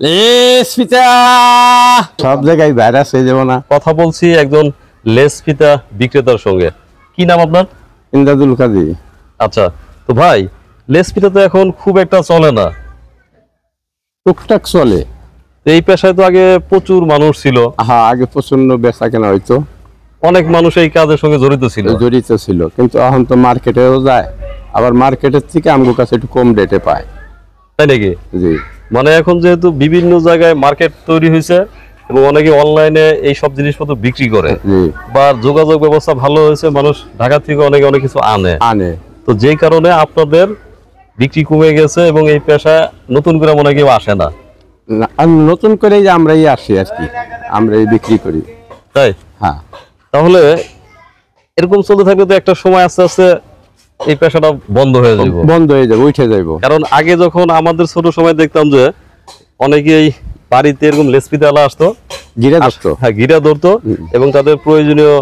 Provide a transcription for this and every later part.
Less ফিতা সব জায়গায় ভাইরাস হয়ে যাবো না। কথা বলছি একজন লেস ফিতা বিক্রেতার সঙ্গে। কি নাম আপনার? ইমদাদুল কাজী। আচ্ছা, তো ভাই লেস ফিতা তো এখন খুব একটা চলে না, টুকটাক চলে। এই পেশায় তো আগে প্রচুর মানুষ ছিল। হ্যাঁ, আগে প্রচন্ড বেচা কেনা হইতো, অনেক মানুষ এই কাজের সঙ্গে জড়িত ছিল, কিন্তু এখন তো মার্কেটেও যায়, আবার মার্কেটের থেকে আমগো কাছে একটু কম রেটে পায়। তাই নাকি? জি। মানে এখন যেহেতু বিভিন্ন জায়গায় মার্কেট তৈরি হয়েছে এবং অনেকে অনলাইনে এই সব জিনিসপত্র বিক্রি করে, বা যোগাযোগ ব্যবস্থা ভালো হয়েছে, মানুষ ঢাকা থেকে অনেক কিছু আনে, তো যেই কারণে আপনাদের বিক্রি কমে গেছে এবং এই পেশায় নতুন করে মনে কেউ আসে না। নতুন করে আমরাই আসি আর কি, আমরাই বিক্রি করি। তাই? হ্যাঁ। তাহলে এরকম চলতে থাকলে তো একটা সময় আস্তে আস্তে এই পেশাটা বন্ধ হয়ে যাবে, উঠে যাবো। কারণ আগে যখন আমাদের ছোট সময় দেখতাম যে অনেকেই বাড়িতে এরকম লেস ফিতা আসতো, গিরা ধরতো এবং তাদের প্রয়োজনীয়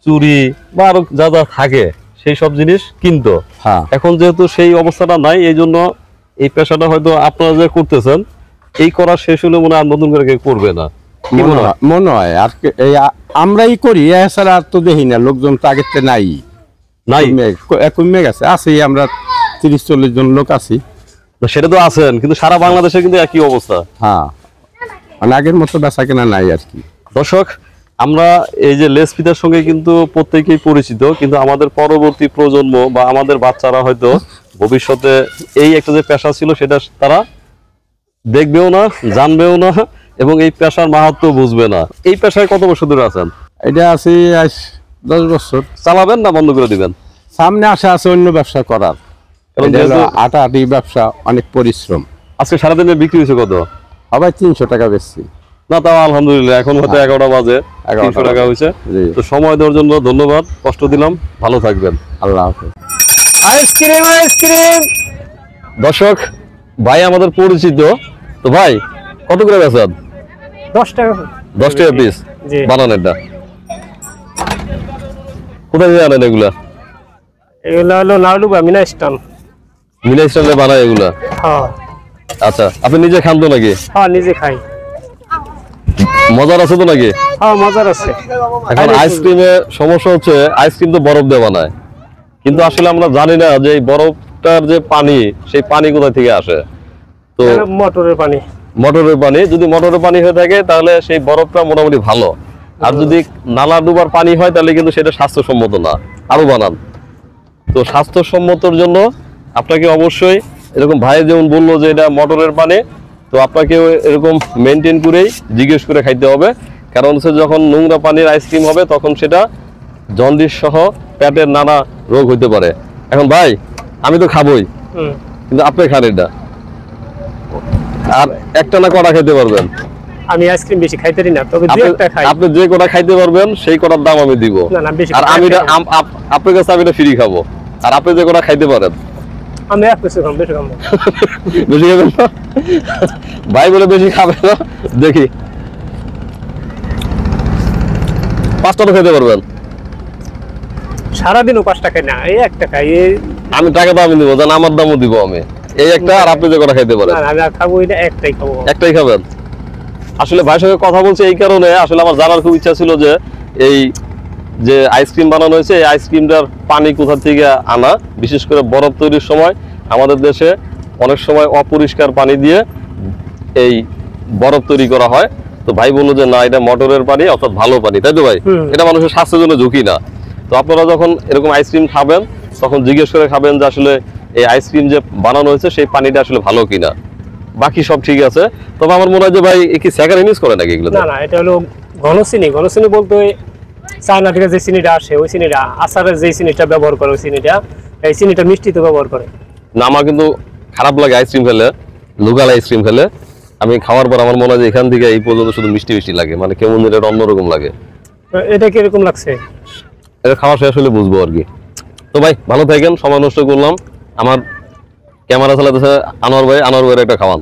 চুড়ি বা আরো যা যা থাকে সেই সব জিনিস কিনতো। এখন যেহেতু সেই অবস্থাটা নাই, এই জন্য এই পেশাটা হয়তো আপনারা যে করতেছেন, এই করা শেষ হলে মনে হয় নতুন করে কেউ করবে না, মনে হয়। আর আমরাই করি, এছাড়া আর তো দেখি না, লোকজন তো আগের থেকে কমে গেছে। আছি আমরা 30-40 জন লোক আছি। সেটা তো আছেন, কিন্তু সারা বাংলাদেশে কিন্তু একই অবস্থা। হ্যাঁ, মানে আগের মতো বেচা কেনা নাই আর কি। দর্শক, আমরা এই যে লেস ফিতার সঙ্গে কিন্তু প্রত্যেকেই পরিচিত, কিন্তু আমাদের পরবর্তী প্রজন্ম বা আমাদের বাচ্চারা হয়তো ভবিষ্যতে এই একটা যে পেশা ছিল সেটা তারা দেখবেও না, জানবেও না এবং এই পেশার মাহাত্ম বুঝবে না। এই পেশায় কত বছর ধরে আছেন? এটা আছি 10 বছর। চালাবেন না বন্ধ করে দিবেন? সামনে আশা আছে অন্য ব্যবসা করার, আটা-আটি ব্যবসা, অনেক পরিশ্রম। আজকে সারাদিনে বিক্রি হয়েছে কত? সবাই 300 টাকা বেচছি। না, তাও আলহামদুলিল্লাহ। এখন হয়তো 11টা বাজে, 300 টাকা হয়েছে। তো সময় দেওয়ার জন্য ধন্যবাদ, কষ্ট দিলাম, ভালো থাকবেন। আল্লাহ হাফেজ। আইসক্রিম। দর্শক, ভাই আমাদের পরিচিত। তো ভাই কত করে বেচেন? 10 টাকা। 10 টাকা পিস বানানোটা? কোথায় থেকে আনেন এগুলা? এগুলা হলো নাউলুবা মিনা স্টাইলে বানায় এগুলা? হ্যাঁ। আচ্ছা, আপনি নিজে খান তো নাকি? হ্যাঁ, নিজে খাই। মজার আছে তো নাকি? হ্যাঁ, মজার আছে। এখন আইসক্রিমের সমস্যা হচ্ছে, আইসক্রিম তো বরফ দিয়ে বানায়, কিন্তু আসলে আমরা জানি না যে এই বরফটার যে পানি, সেই পানি কোথা থেকে আসে। তো মোটরের পানি। যদি মোটরের পানি হয়ে থাকে তাহলে সেই বরফটা মোটামুটি ভালো, আর যদি নালা ডুবার পানি হয় তাহলে কিন্তু সেটা স্বাস্থ্যসম্মত না। আরো বানান। তো স্বাস্থ্যসম্মতর জন্য আপনাকে অবশ্যই এরকম ভাই যেমন বললো যে এটা মোটরের পানি, তো আপনাকে এরকম মেনটেন করেই জিজ্ঞেস করে খাইতে হবে। কারণ হচ্ছে যখন নোংরা পানির আইসক্রিম হবে তখন সেটা জন্ডিস সহ পেটের নানা রোগ হইতে পারে। এখন ভাই আমি তো খাবোই, কিন্তু আপনি খান এটা, আর একটা না কটা খাইতে পারবেন? আমি আইসক্রিম বেশি খাইতে পারি না, তবে দুই একটা খাই। আপনি যে কটা খাইতে পারবেন সেই কটার দাম আমি দিব, আর আমি আপনার কাছে আমি এটা ফ্রি খাবো। আর আপনি যে কটা খাইতে পারেন আমি এক কিছু খাবো, বেশি খাবো। বেশি খাবেন না? ভাই বলে বেশি খাবে না, দেখি 5টা তো খেতে পারবেন? সারাদিনও 5টা খাই না, এই একটা খাই। আমি টাকা তো আমি দিব, জান আমার দামও দিব আমি, এই একটা। আর আপনি যে কটা খাইতে পারেন? আমি খাবো এটা, একটাই খাবো। একটাই খাবেন? আসলে ভাইয়ের সঙ্গে কথা বলছি এই কারণে, আসলে আমার জানার খুব ইচ্ছা ছিল যে এই যে আইসক্রিম বানানো হয়েছে, এই আইসক্রিমটার পানি কোথা থেকে আনা। বিশেষ করে বরফ তৈরির সময় আমাদের দেশে অনেক সময় অপরিষ্কার পানি দিয়ে এই বরফ তৈরি করা হয়। তো ভাই বললো যে না, এটা মোটরের পানি, অর্থাৎ ভালো পানি, তাই তো ভাই? এটা মানুষের স্বাস্থ্যের জন্য ঝুঁকি না। তো আপনারা যখন এরকম আইসক্রিম খাবেন তখন জিজ্ঞেস করে খাবেন যে আসলে এই আইসক্রিম যে বানানো হয়েছে সেই পানিটা আসলে ভালো কিনা। বাকি সব ঠিক আছে, তবে আমার মনে হয় যে ভাই কি স্যাকার ইউজ করে নাকি এগুলো? না, এটা হলো ঘনচিনি। ঘনচিনি বলতে চায়না থেকে যে চিনিটা আসে, ওই চিনিটা, আচারের যে চিনিটা ব্যবহার করে, ওই চিনিটা, এই চিনিটা মিষ্টিতে ব্যবহার করে না। আমার কিন্তু খারাপ লাগে আইসক্রিম খেলে, লোকাল আইসক্রিম খেলে। আমি খাওয়ার পর আমার মনে হয় যে এখান থেকে এই পর্যন্ত শুধু মিষ্টি মিষ্টি লাগে, মানে কেমন এটা অন্যরকম লাগে। এটা কিরকম লাগছে এটা খাওয়া শেষ হলে বুঝবো আর কি। তো ভাই ভালো থাকেন, সময় নষ্ট করলাম। আমার ক্যামেরা চালাতেছে আনোয়ার ভাই, আনোয়ার ভাইয়ের একটা খাওয়ান।